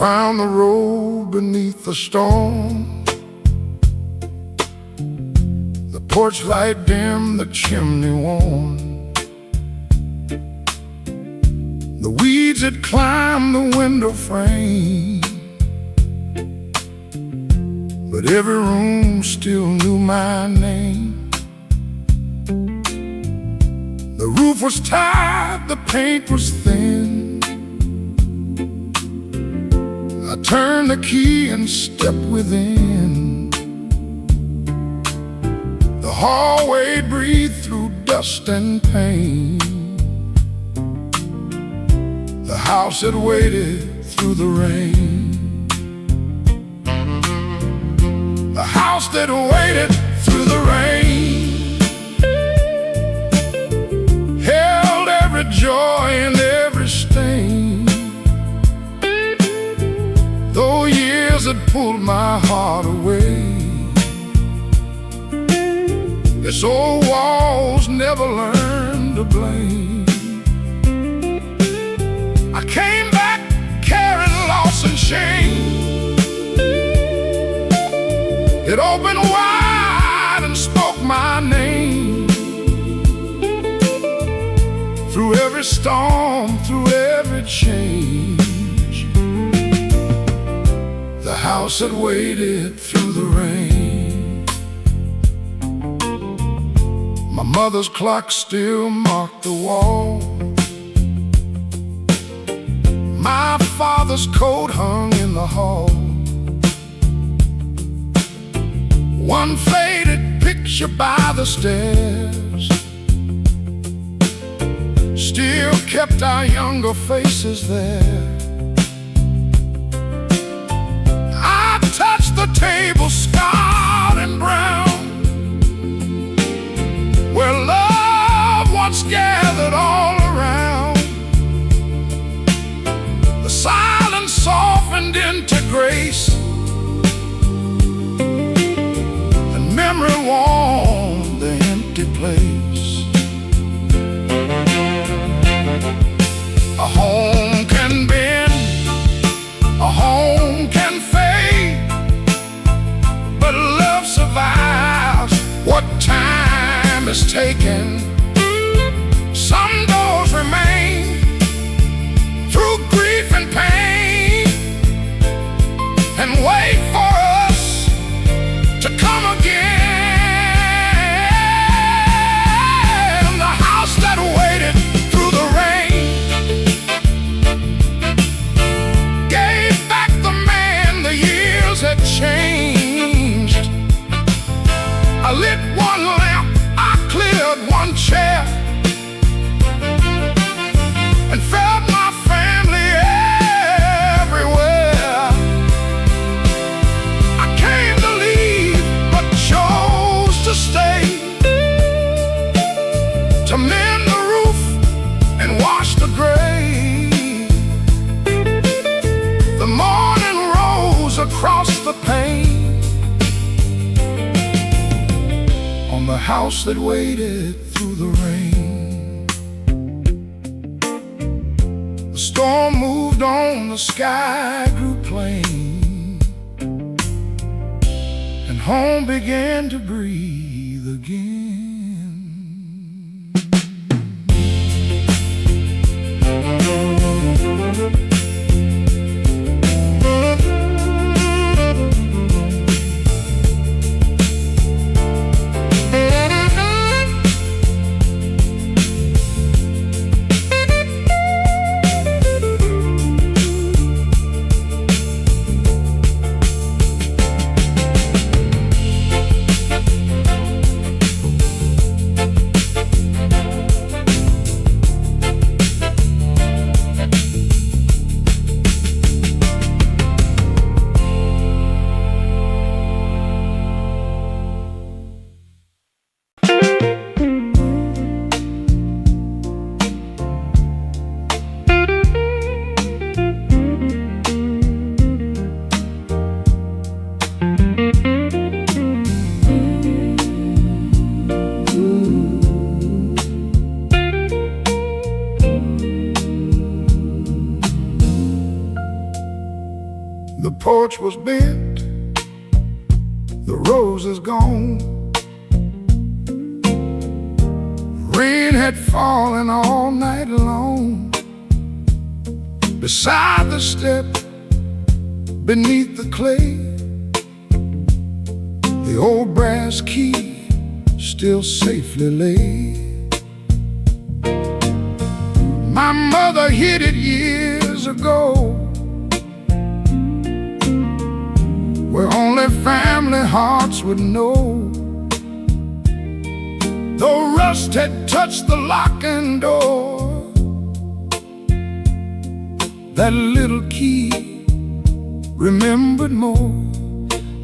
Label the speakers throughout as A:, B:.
A: found the road beneath the storm. The porch light dim, the chimney warm. The weeds had climbed the window frame, but every room still knew my name. The roof was tired, the paint was thin. I turned the key and stepped within. The hallway breathed through dust and pain. The house had waited through the rain. The house that waited through the rain held every joy and every stain. Though years had pulled my heart away, its old walls never learned to blame. I came back carrying loss and shame. It opened wide and spoke my name. Through every storm, through every change, the house had waited through the rain. My mother's clock still marked the wall. My father's coat hung in the hall. One faded picture by the stairs still kept our younger faces there. I touched the table scarred and brown, where love once gathered all around. The silence softened into grace, and memory warmed the empty place. A home can bend, a home can fade, but love survives what time is taken. Some doors remain through grief and pain, and wait for us to come again. The house that waited through the rain gave back the man the years had changed. I lit one lamp, I cleared one chair, and fed my family everywhere. I came to leave, but chose to stay, to mend the roof and wash the grave. The morning rose across the pane on the house that waited through the rain. The storm moved on, the sky grew plain, and home began to breathe again. porch was bent, the rose is gone. Rain had fallen all night long. Beside the step, beneath the clay, the old brass key still safely lay. My mother hid it years ago, where only family hearts would know. Though rust had touched the lock and door, that little key remembered more.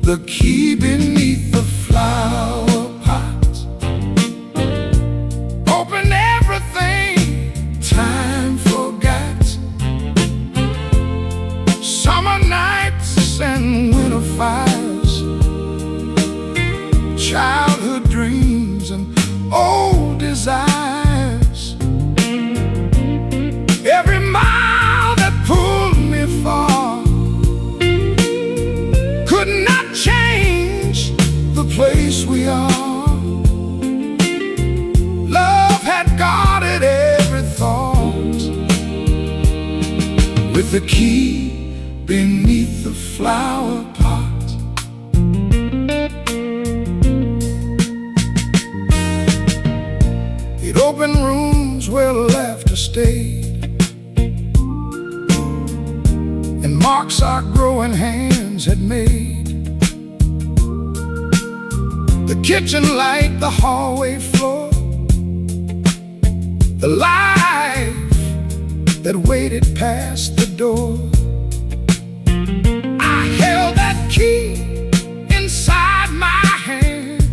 A: The key beneath the flower pot opened everything time forgot. Summer nights and winter fires, childhood dreams and old desires. Every mile that pulled me far could not change the place we are. Love had guarded every thought, with the key beneath the flower pot. It opened rooms where laughter stayed, and marks our growing hands had made. The kitchen light, the hallway floor, the life that waited past the door. I held that key inside my hand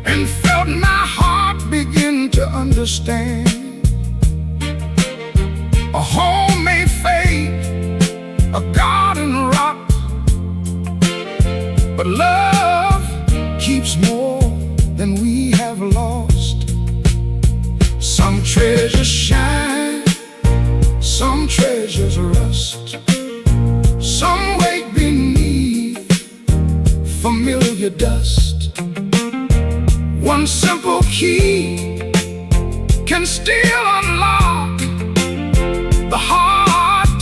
A: and felt my heart begin to understand. A home may fade, a garden rot, but love keeps more than we have lost. Some treasures shine, some treasures rust, some wait beneath familiar dust. One simple key can still unlock the heart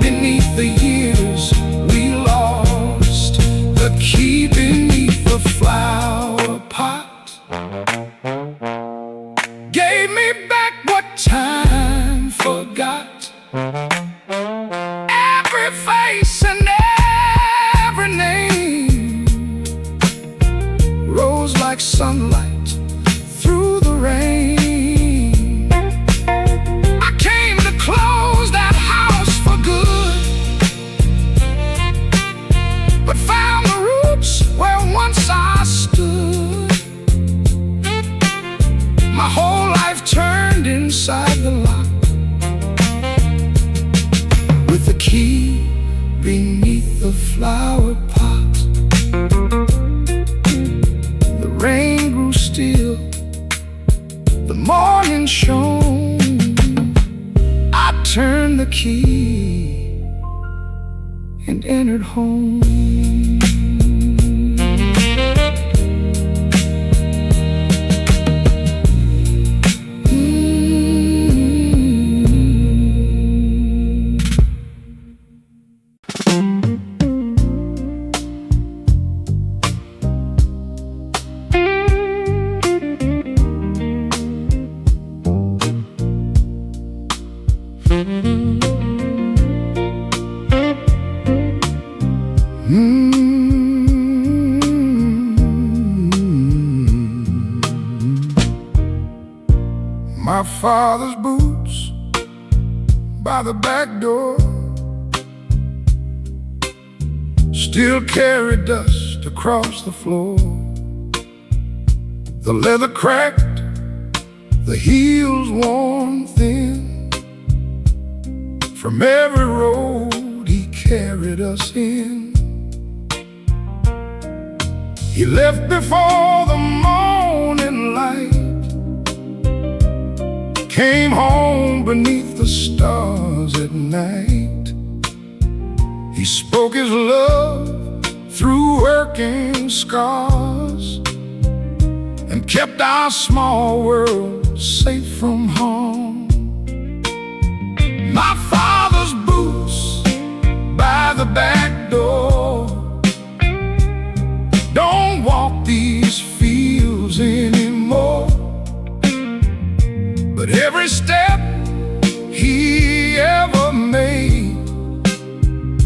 A: beneath the years we lost. The key beneath the flower pot gave me back what time forgot. Every face and every name rose like sunlight through the rain. I came to close that house for good, but found the roots where once I stood. My whole life turned inside the lock, with the key beneath the flower pot. The rain grew still, the morning shone. I turned the key and entered home. My father's boots by the back door still carry dust across the floor. The leather cracked, the heels worn thin, from every road he carried us in. He left before the morning light, came home beneath the stars at night. He spoke his love through working scars and kept our small world safe from harm. My father's boots by the back door don't walk these fields anymore, but every step he ever made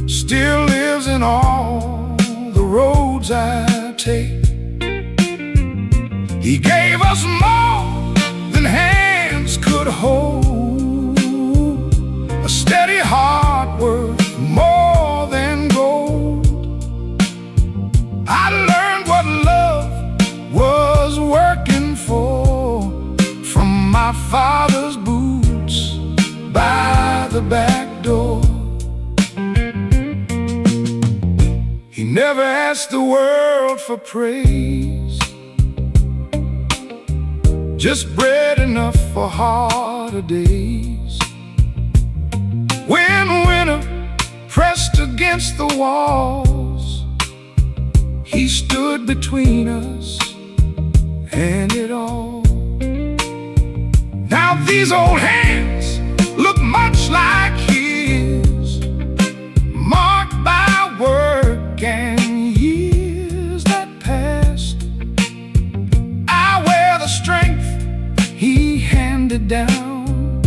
A: still lives in all the roads I take. He gave us more than hands could hold, a steady heart worth more than gold. I learned what love was working for from my father's boots by the back door. He never asked the world for praise, just bread enough for harder days. When winter pressed against the walls, he stood between us and it all. Now these old hands look much like his, marked by work and years that passed. I wear the strength he handed down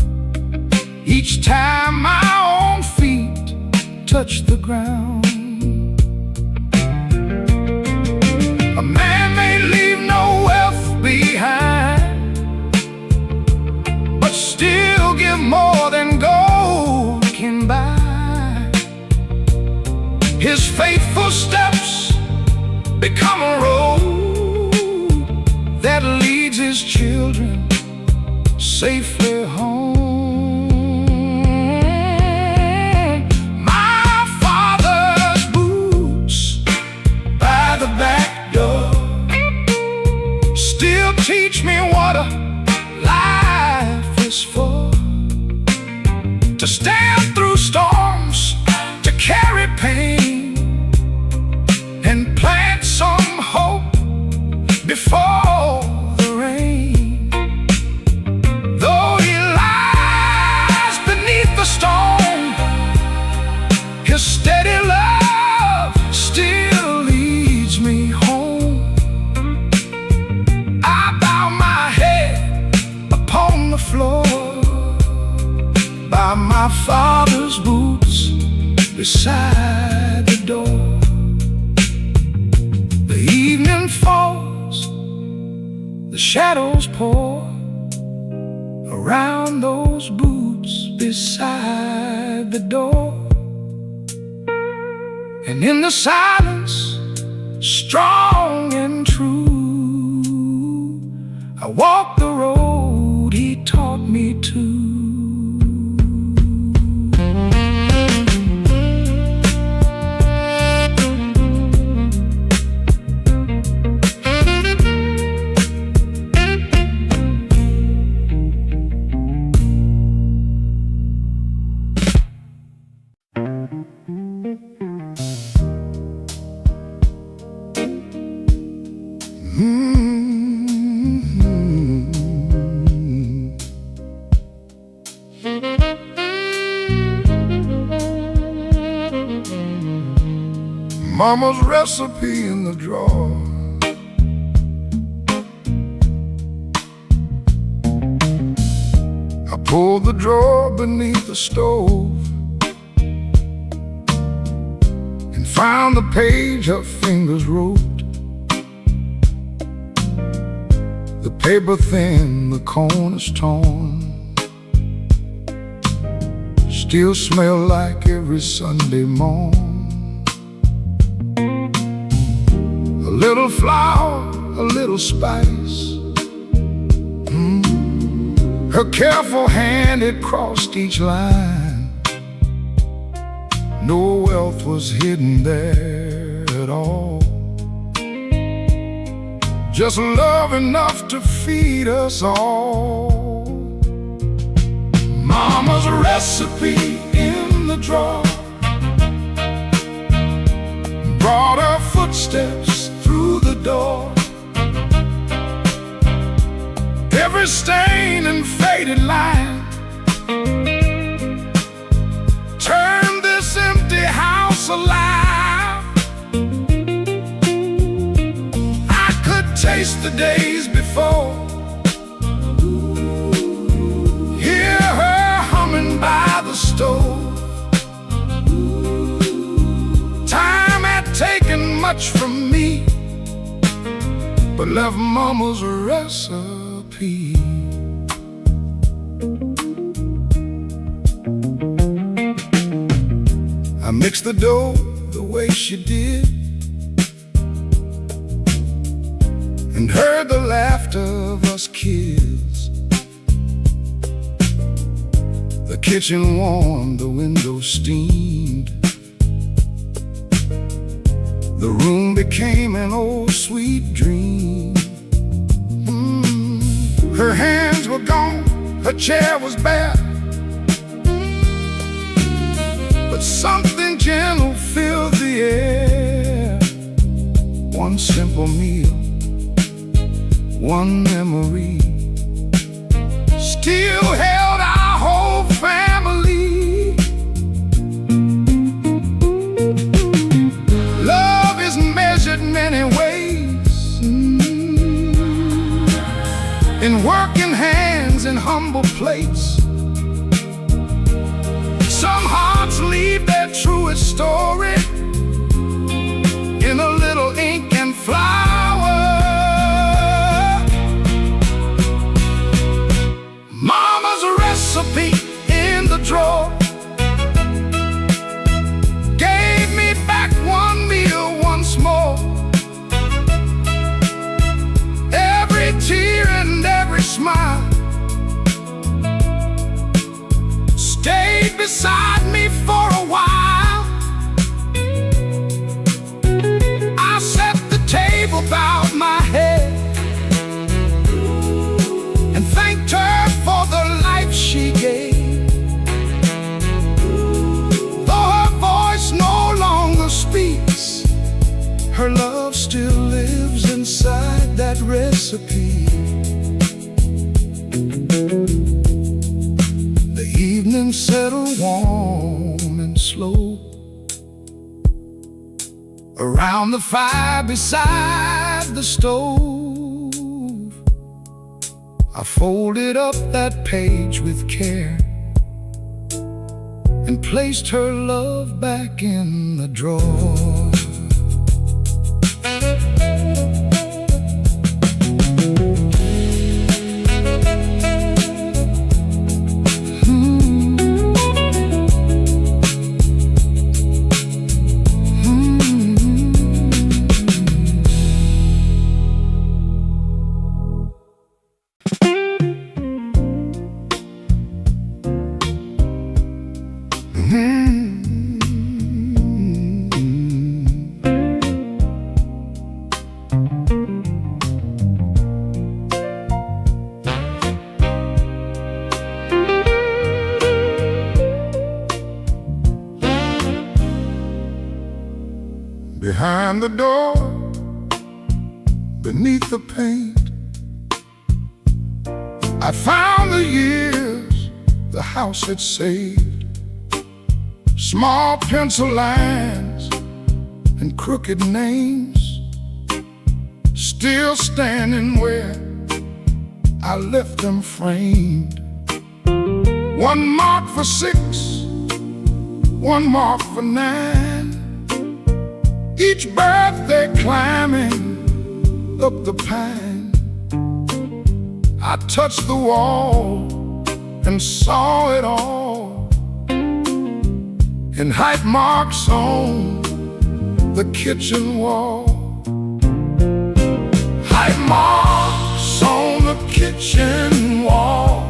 A: each time my own feet touch the ground. A man may leave no wealth behind, but still give more than gold can buy. His faithful steps become a road that leads his children safely home. Teach me what a life is for, to stand through storms, to carry pain, and plant some hope before the rain. Though he lies beneath the stone, his steady love still leads me home. Floor by my father's boots beside the door. The evening falls, the shadows pour around those boots beside the door, and in the silence, strong and true, I walk the road he taught me to. Mama's recipe in the drawer, I pulled the drawer beneath the stove and found the page her fingers wrote. The paper thin, the corners torn, still smell like every Sunday morn. A little flour, a little spice, her careful hand had crossed each line. No wealth was hidden there at all, just love enough to feed us all. Mama's recipe in the drawer, brought her footsteps through the door. Every stain and faded line turned this empty house alive. I could taste the days before, hear her humming by the stove. Time had taken much from me, but left Mama's recipe. I mixed the dough the way she did, and heard the laughter of us kids. The kitchen warmed, the window steamed. The room became an old sweet dream. Her hands were gone, her chair was bare, but something gentle filled the air. One simple meal, one memory, still held our whole family. Love is measured many ways, in working hands and humble plates. Some hearts leave their truest story in a little ink and flour. Mama's recipe in the drawer gave me back one meal once more. Every tear and every smile stayed beside me for a while. I set the table, bowed my head, and thanked her for the life she gave. Though her voice no longer speaks, her love still lives inside that recipe. The evening settled warm and slow around the fire beside the stove. I folded up that page with care and placed her love back in the drawer. Behind the door, beneath the paint, I found the years the house had saved. Small pencil lines and crooked names, still standing where I left them framed. One mark for 6, one mark for 9. Each birthday climbing up the pine. I touched the wall and saw it all in height marks on the kitchen wall. Height marks on the kitchen wall.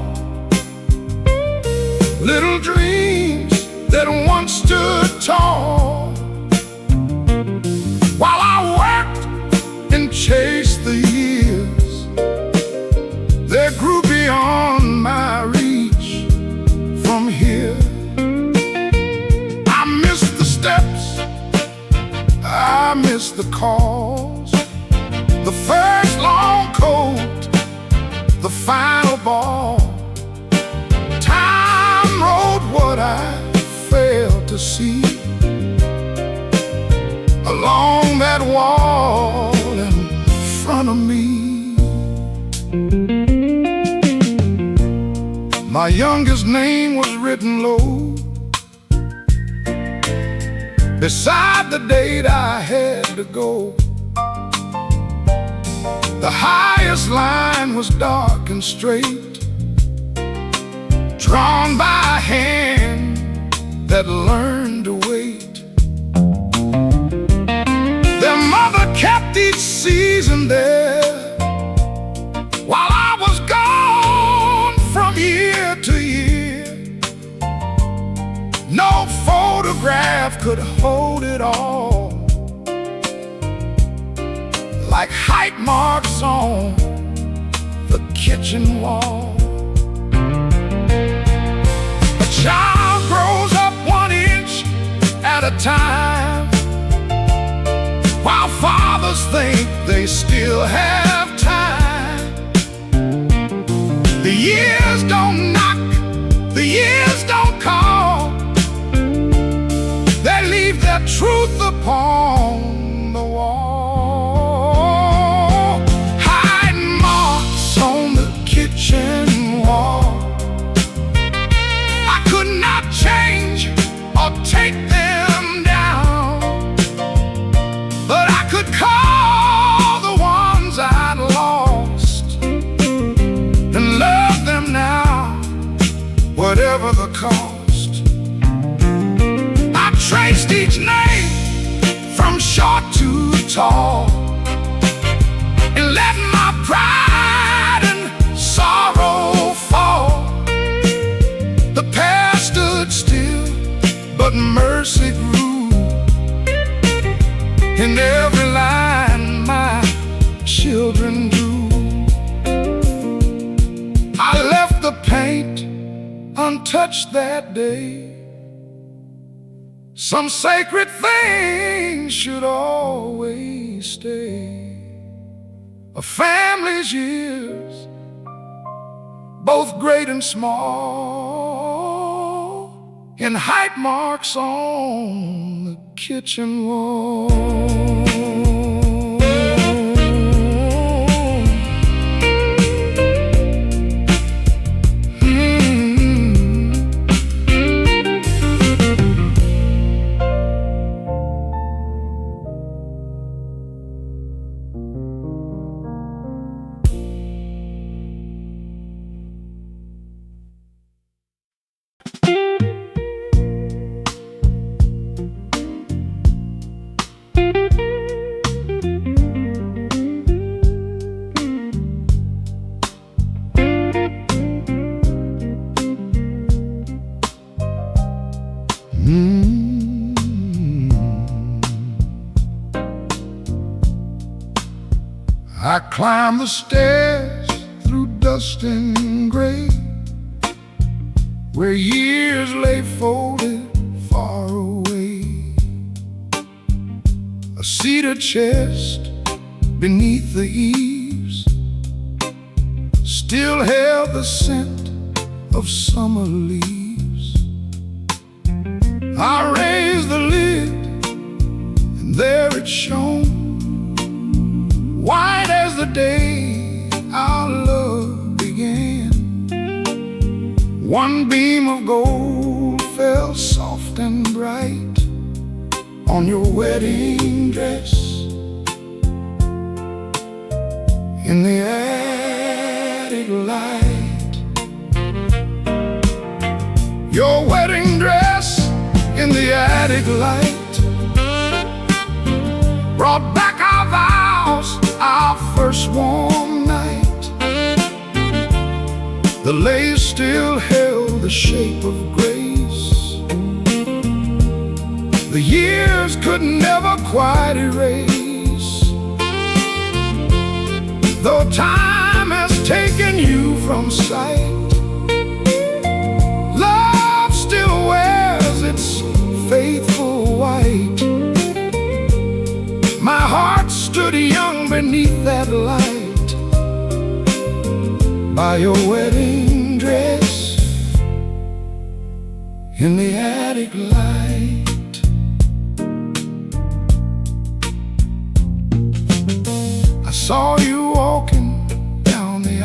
A: Little dreams that once stood tall. While I worked and chased the years, they grew beyond my reach from here. I missed the steps, I My youngest name was written low beside the date I had to go. The highest line was dark and straight, drawn by a hand that learned to wait. Their mother kept each season there, while I was gone from year to year. No photograph could hold it all, like height marks on the kitchen wall. A child grows up 1 inch at a time, while fathers think they still have time. The years don't knock, the years don't call, they leave their truth upon the wall. Hide marks on the kitchen wall, I could not change or take them down, but I could call the ones I'd lost and love them now, whatever the cost. I traced each name from short to tall, and let my pride and sorrow fall. The past stood still, but mercy grew in every line my children drew. I left the paint untouched that day. Some sacred things should always stay. A family's years, both great and small, in height marks on the kitchen wall. I climbed the stairs through dust and gray, where years lay folded far away. A cedar chest beneath the eaves still held the scent of summer leaves. I raised the lid, and there it shone, white as the day our love began. One beam of gold fell soft and bright on your wedding dress. In the attic light, your wedding dress in the attic light brought back our vows, our first warm night. The lace still held the shape of grace. The years could never quite erase. Though time has taken you from sight, love still wears its faithful white. My heart stood young beneath that light, by your wedding dress in the attic light. I saw you walking down the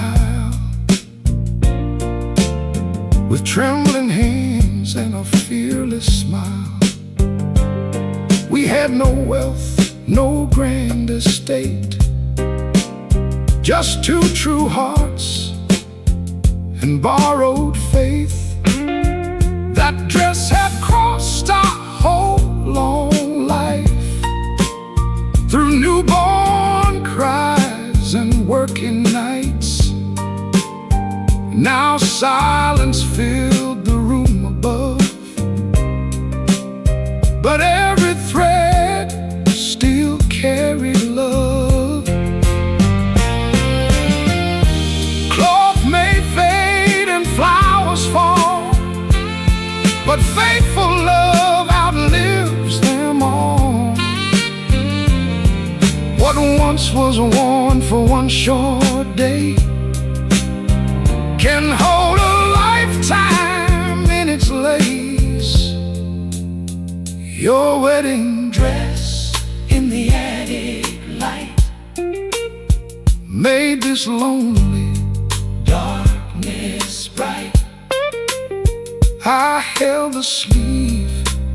A: with trembling hands and a fearless smile. We had no wealth, no grand estate, just two true hearts and borrowed faith. That dress had crossed our whole long life, through newborn cries and working nights. Now silence filled the room above, but every thread still carried love. Cloth may fade and flowers fall, but faithful love outlives them all. What once was worn for one short day can hold a lifetime in its lace. Your wedding dress in the attic light made this lonely darkness bright. I held the sleeve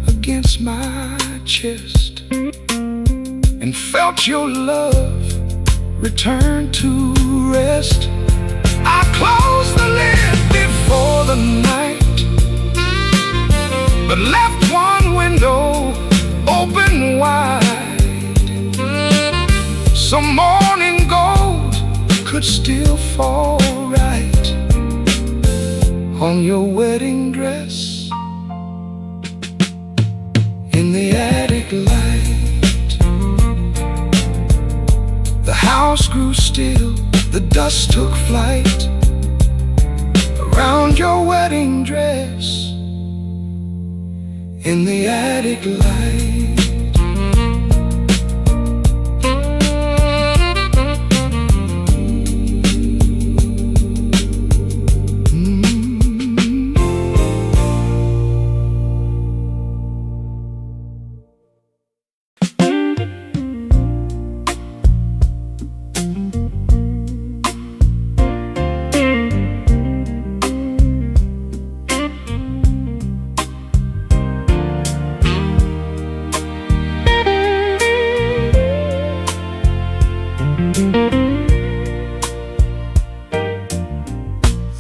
A: against my chest and felt your love return to rest. I closed the lid before the night, but left one window open wide, so morning gold could still fall right on your wedding dress in the attic light. The house grew still, the dust took flight around your wedding dress in the attic light.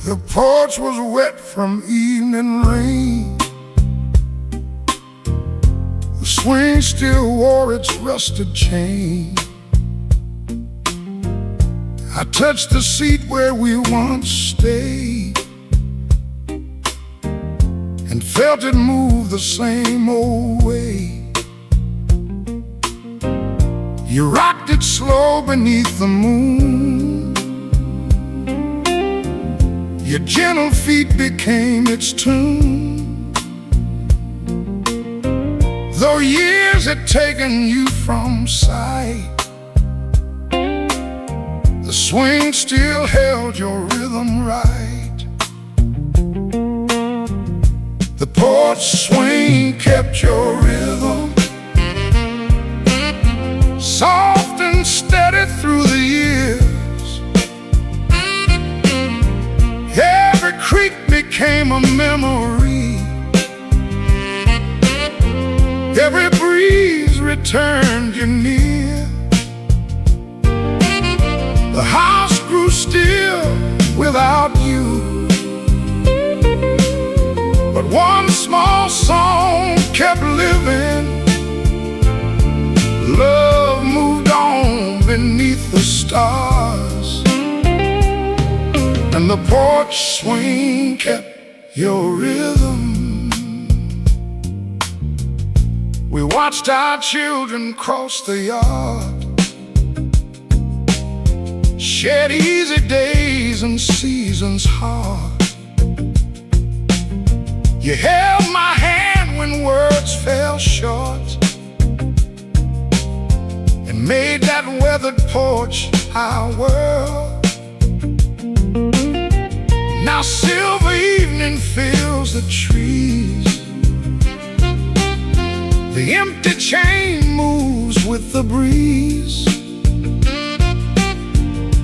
A: The porch was wet from evening rain. The swing still wore its rusted chain. I touched the seat where we once stayed and felt it move the same old way. You rocked it slow beneath the moon. Your gentle feet became its tune. Though years had taken you from sight, the swing still held your rhythm right. The porch swing kept your rhythm, soft and steady through the years. Every creak became a memory, every breeze returned you near. The house grew still without you, but one small song kept living. Love moved on beneath the stars, and the porch swing kept your rhythm. We watched our children cross the yard, shared easy days and seasons hard. You held my hand when words fell short, and made that weathered porch our world. Now silver evening fills the trees, the empty chain moves with the breeze.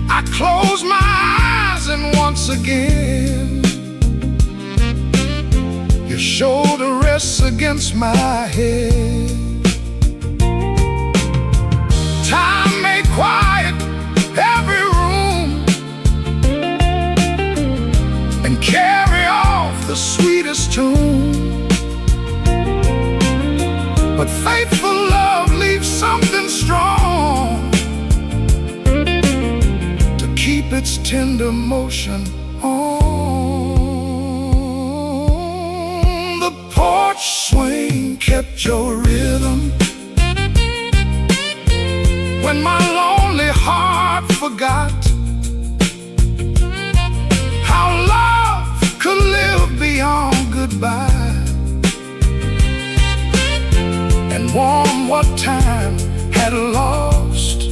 A: I close my eyes and once again shoulder rests against my head. Time may quiet every room and carry off the sweetest tune, but faithful love leaves something strong to keep its tender motion on. The porch swing kept your rhythm when my lonely heart forgot how love could live beyond goodbye, and warm what time had lost.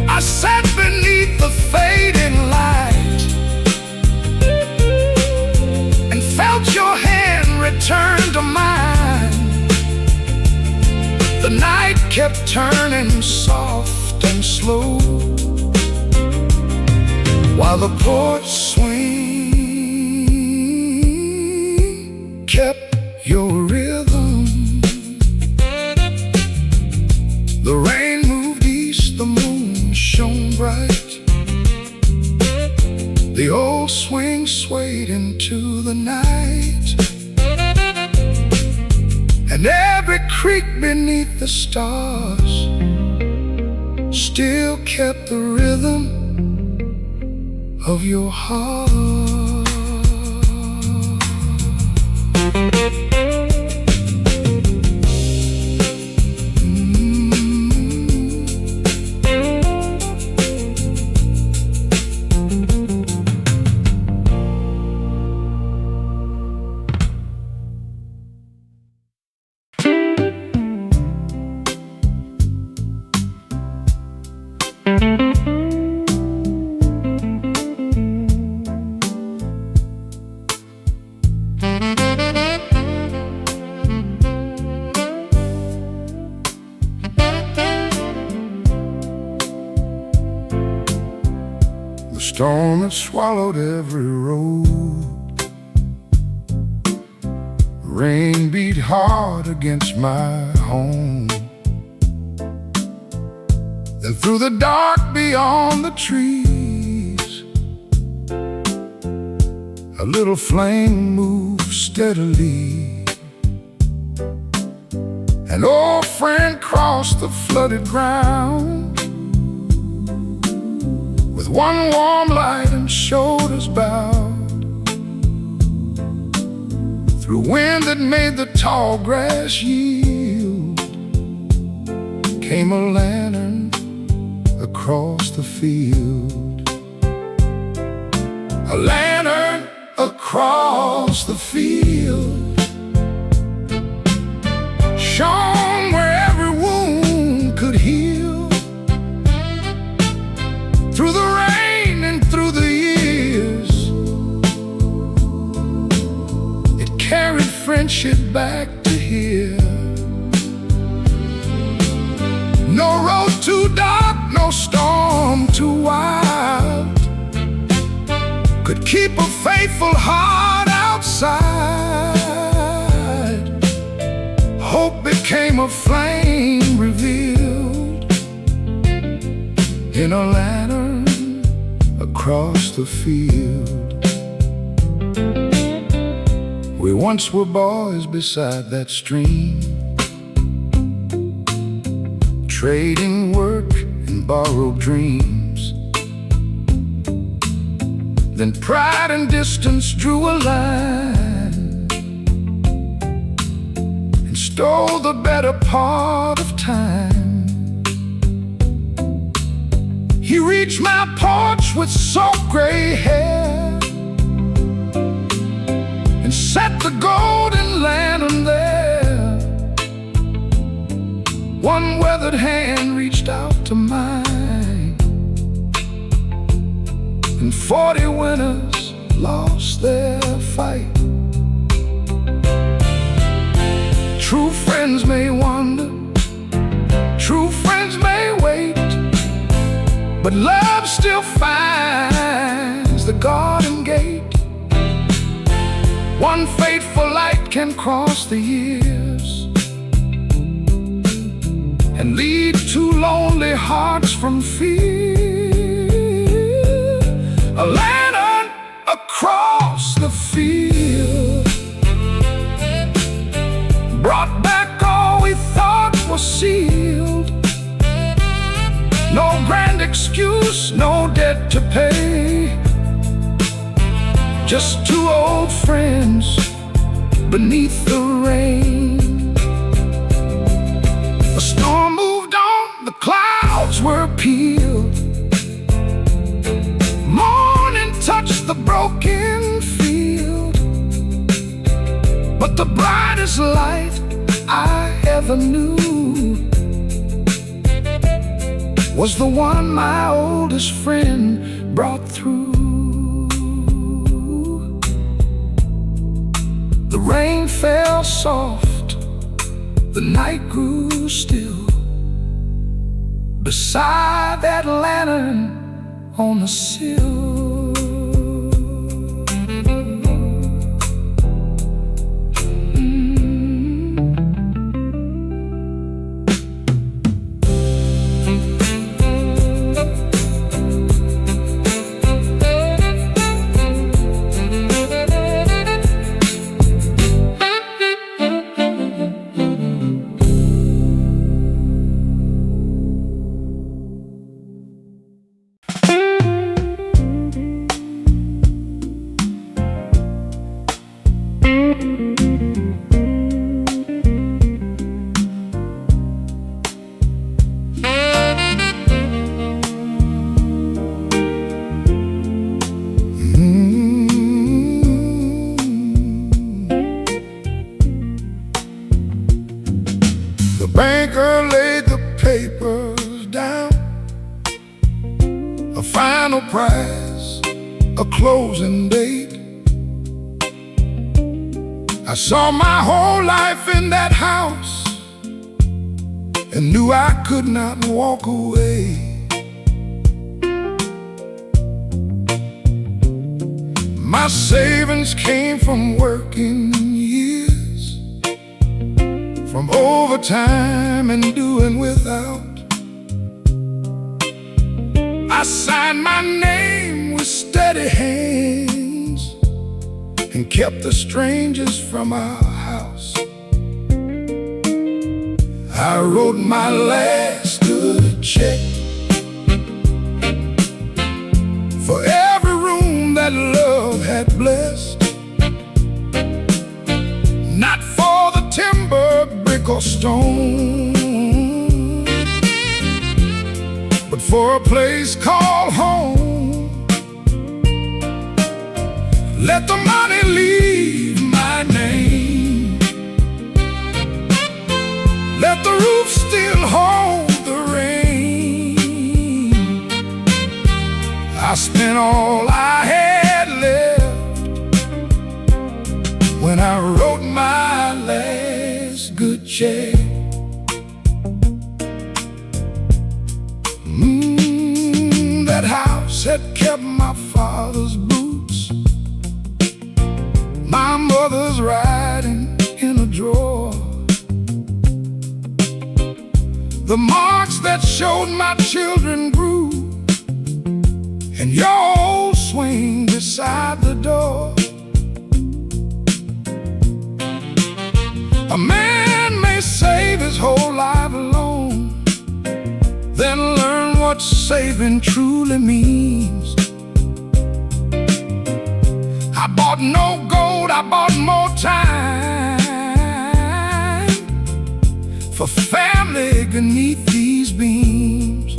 A: I sat beneath the fading light and felt your hand return to mine. The night kept turning soft and slow while the porch swing kept your rhythm. The rain moved east, the moon shone bright. The old swing swayed into the night, and every creek beneath the stars still kept the rhythm of your heart. The storm had swallowed every road. Rain beat hard against my home. Then through the dark beyond the trees, a little flame moved steadily. An old friend crossed the flooded ground with one warm light and shoulders bowed. Through wind that made the tall grass yield came a lantern across the field. A lantern across the field shone where every wound could heal. Through the rain and through the years, it carried friendship back to here. No road too dark, no storm too wild could keep a faithful heart outside. Hope became a flame revealed in a lantern across the field. We once were boys beside that stream, trading work and borrowed dreams. Then pride and distance drew a line and stole the better part of time. He reached my porch with soaked gray hair and set the golden lantern there. One weathered hand reached out to mine, and 40 winners lost their fight. True friends may wander, true friends may wait, but love still finds the garden gate. One fateful light can cross the years and lead two lonely hearts from fear. A lantern across the field brought back all we thought was sealed. No grand excuse, no debt to pay, just two old friends beneath the rain. The storm moved on, the clouds were peeled. Morning touched the broken field, but the brightest light I ever knew was the one my oldest friend brought through. The rain fell soft, the night grew still, beside that lantern on the sill. The banker laid the papers down, a final price, a closing date. I saw my whole life in that house and knew I could not walk away. My savings came from working years, from overtime and doing without. I signed my name with steady hands and kept the strangers from our house. I wrote my last good check for every room that love had blessed. Not for the timber, brick or stone, but for a place called home. Let the money leave my name, let the roof still hold the rain. I spent all I had left when I wrote my last good check. That house had kept my father's boots, my mother's writing in a drawer, the marks that showed my children grew, and your old swing beside the door. A man may save his whole life alone, then learn what saving truly means. I bought no gold, I bought more time for family beneath these beams.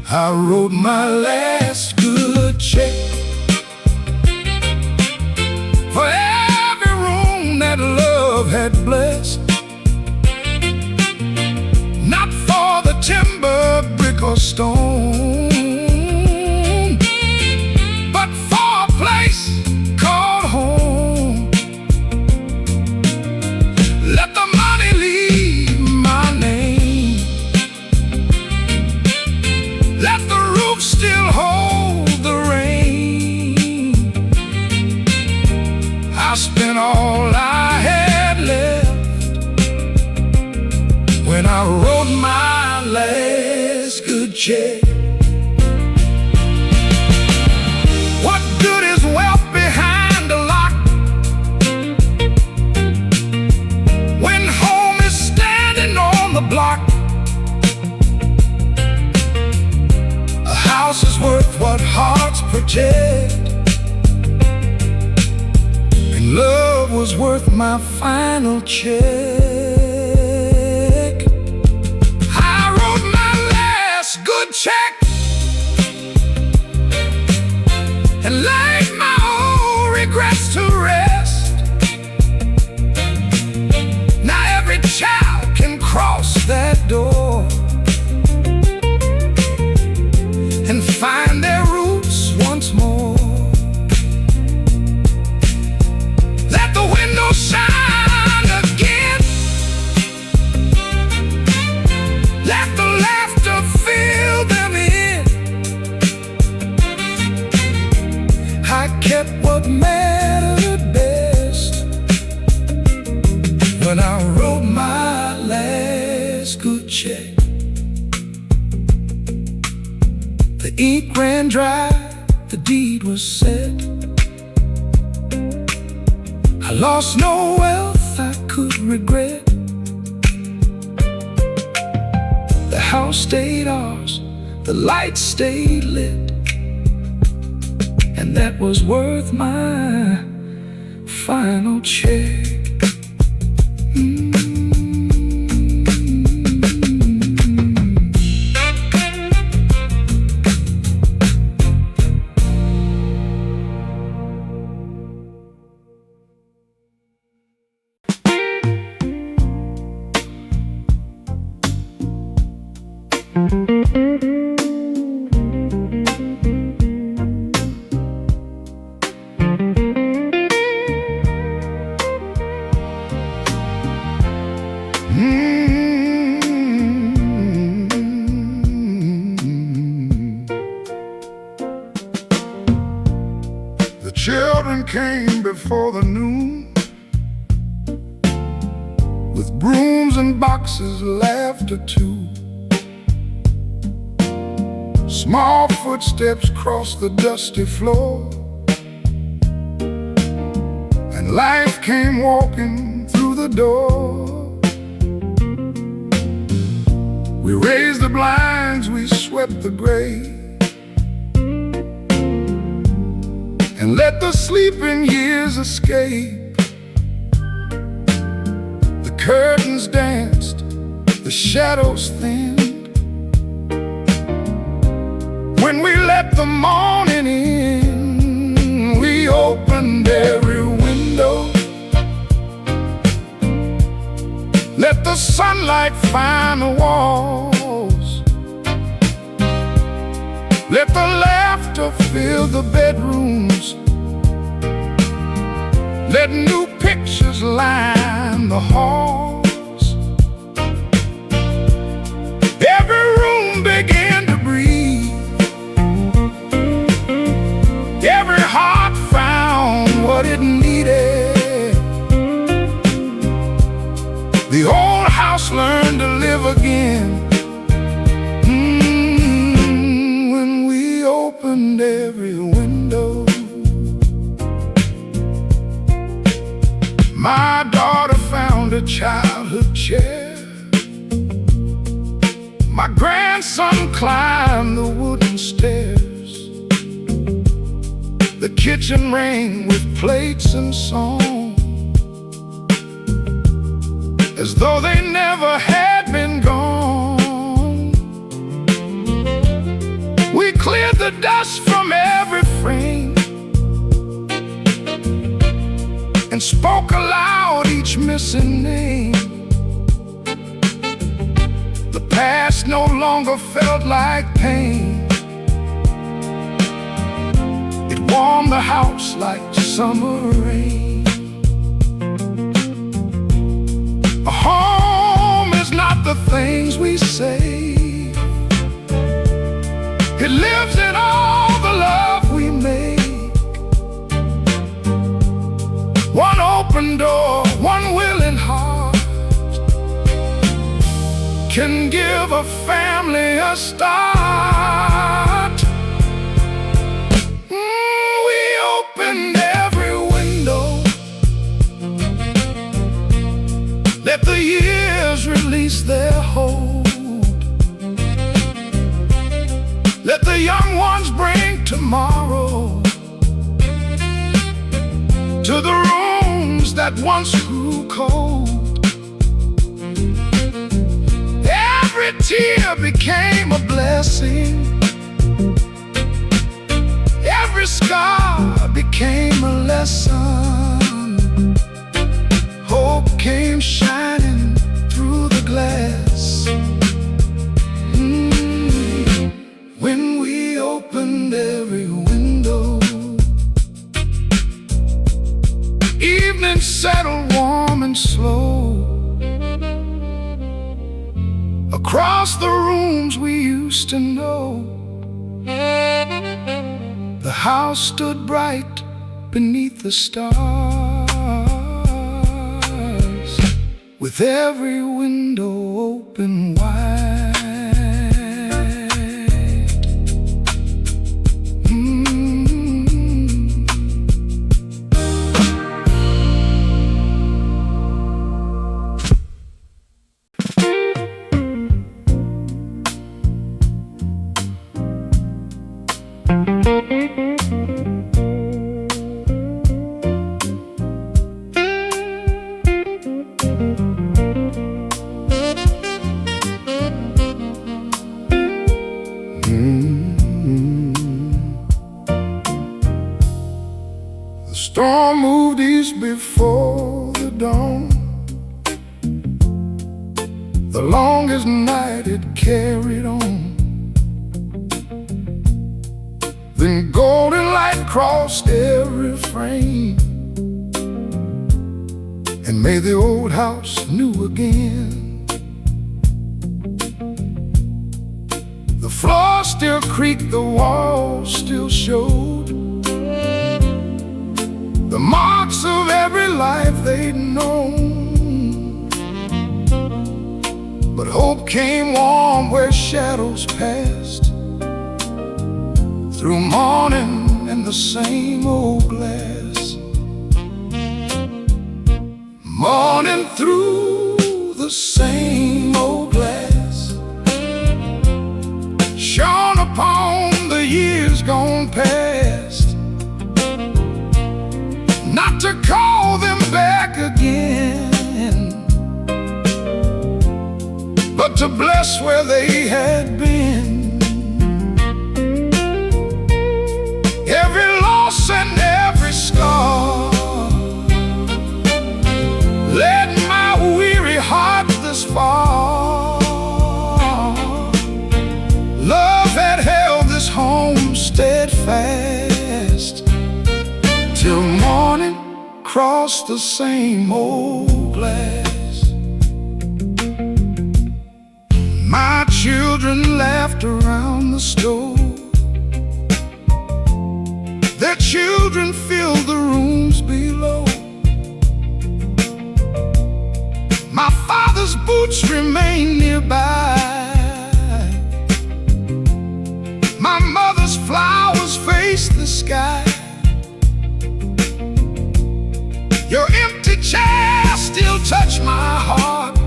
A: I wrote my last good check for every room that love had blessed. Not for the timber, brick or stone, but for a place called home. Let the money leave my name, let the roof still hold the rain. house is worth what hearts project, and love was worth my final check. I wrote my last good check and laid my old regrets to rest. Now every child can cross that door and find their roots once more. Let the windows shine again, let the laughter fill them in. I kept what mattered best when I wrote my last good check. The ink ran dry, the deed was set. I lost no wealth I could regret. The house stayed ours, the lights stayed lit, and that was worth my final check. The children came before the noon, with brooms and boxes, laughter too. Small footsteps crossed the dusty floor, and life came walking through the door. We raised the blinds, we swept the grave, and let the sleeping years escape. The curtains danced, the shadows thinned, when we let the morning in. We opened every window, let the sunlight find the walls, let the laughter fill the bedrooms, let new pictures line the halls. Every room began to breathe, every heart found what it needed. The old house learned to live again, when we opened every window. My daughter found a childhood chair, my grandson climbed the wooden stairs. The kitchen rang with plates and song, as though they never had been gone. We cleared the dust from every frame and spoke aloud each missing name. The past no longer felt like pain, it warmed the house like summer rain. A home is not the things we say, it lives in all the love we make. One open door, one willing heart can give a family a start. We opened every window, let the years release their hold. Let the young ones bring tomorrow to the rooms that once grew cold. Every tear became a blessing. Every scar became a lesson. Hope came shining through the glass. When we opened every window, evening settled warm and slow. Across the rooms we used to know, the house stood bright beneath the stars, with every window open wide. The storm moved east before the dawn. The longest night it carried on. Then golden light crossed every frame and made the old house new again. The floor still creaked, the walls still showed the marks of every life they'd known. But hope came warm where shadows passed, through morning and the same old glass. Morning through the same old glass, shone upon the years gone past, not to call them back again, but to bless where they had been. Every loss and every scar led my weary heart this far. Love had held this home steadfast till morning crossed the same old glass. My children laughed around the stove. Their children filled the rooms below. My father's boots remained nearby. My mother's flowers faced the sky. Your empty chair still touched my heart,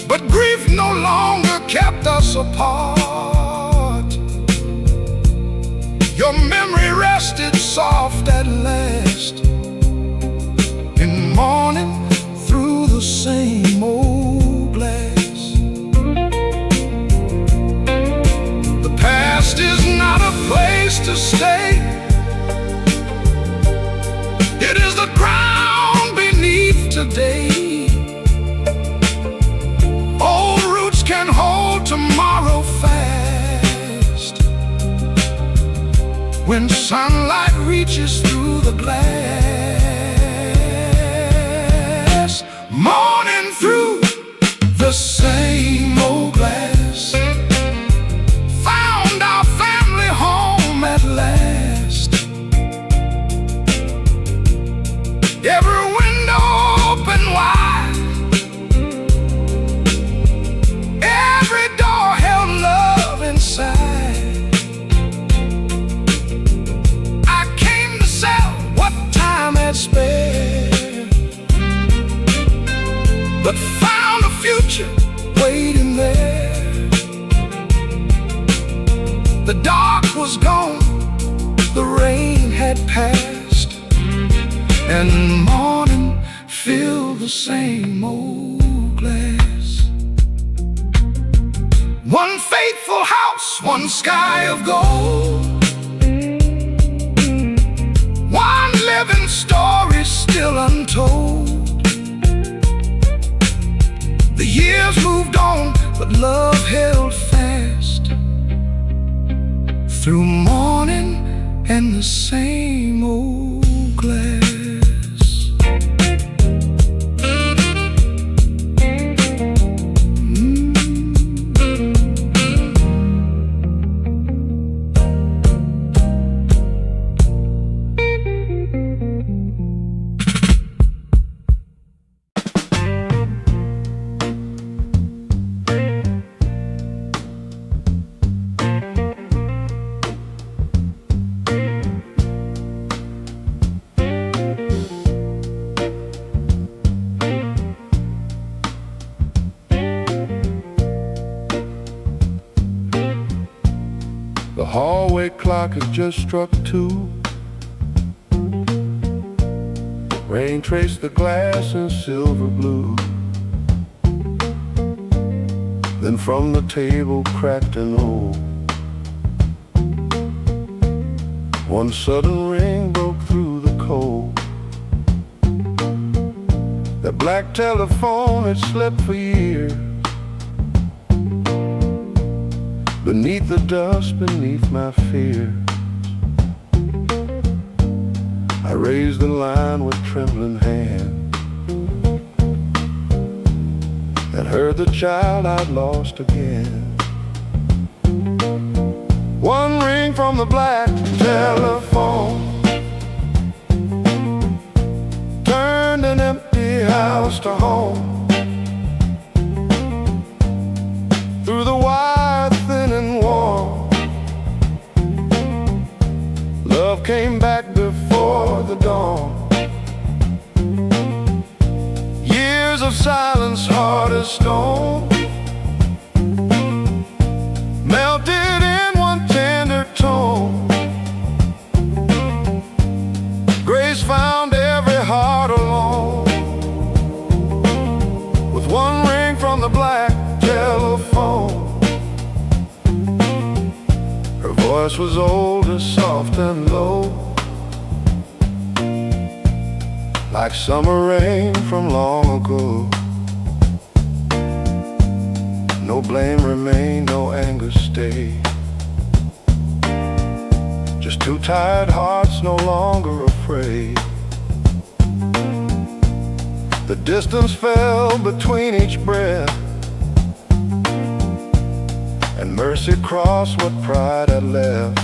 A: but grief no longer kept us apart. Your memory rested soft at last, in morning through the same old glass. The past is not a place to stay. It is the ground beneath today. Old roots can hold tomorrow fast, when sunlight reaches through the glass. Morning through the same old glass, found our family home at last. Every window open wide, every door held love inside. I came to sell what time had spared, but found a future waiting was gone, the rain had passed, and morning filled the same old glass. One faithful house, one sky of gold, one living story still untold. The years moved on, but love held fast through morning and the same old glass.
B: The hallway clock has just struck 2. Rain traced the glass in silver blue. Then from the table cracked an O. One sudden ring broke through the cold. That black telephone had slept for years beneath the dust, beneath my fears. I raised the line with trembling hand and heard the child I'd lost again. One ring from the black telephone turned an empty house to home. Through the wire thin and warm, love came back before the dawn. Years of silence, hard as stone, melted in one tender tone. Grace found every heart alone, with one ring from the black telephone. Her voice was old and soft and low, like summer rain from long ago. No blame remained, no anger stayed, just two tired hearts no longer afraid. The distance fell between each breath, and mercy crossed what pride had left.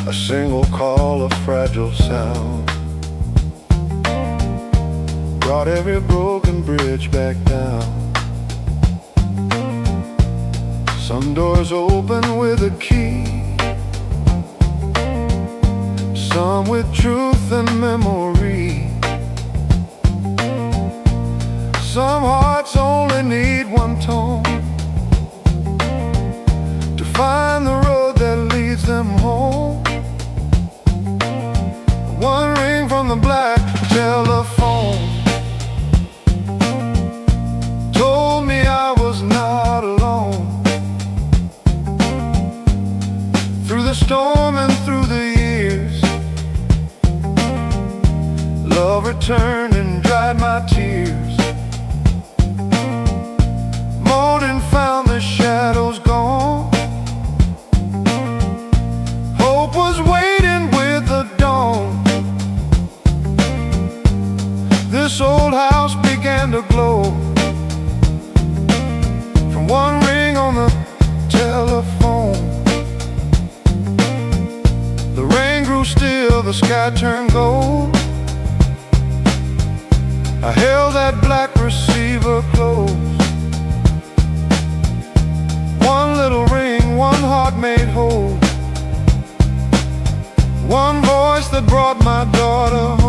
B: A single call, a fragile sound, brought every broken bridge back down. Some doors open with a key, some with truth and memory. Some hearts only need one tone to find the road that leads them home. One ring from the black telephone told me I was not alone. Through the storm and through the years, love returned and dried my tears. Morning found the shadows gone, hope was waiting with the dawn. This old house began to glow from one ring on the telephone. The rain grew still, the sky turned gold. I held that black receiver close. One little ring, one heart made whole, one voice that brought my daughter home.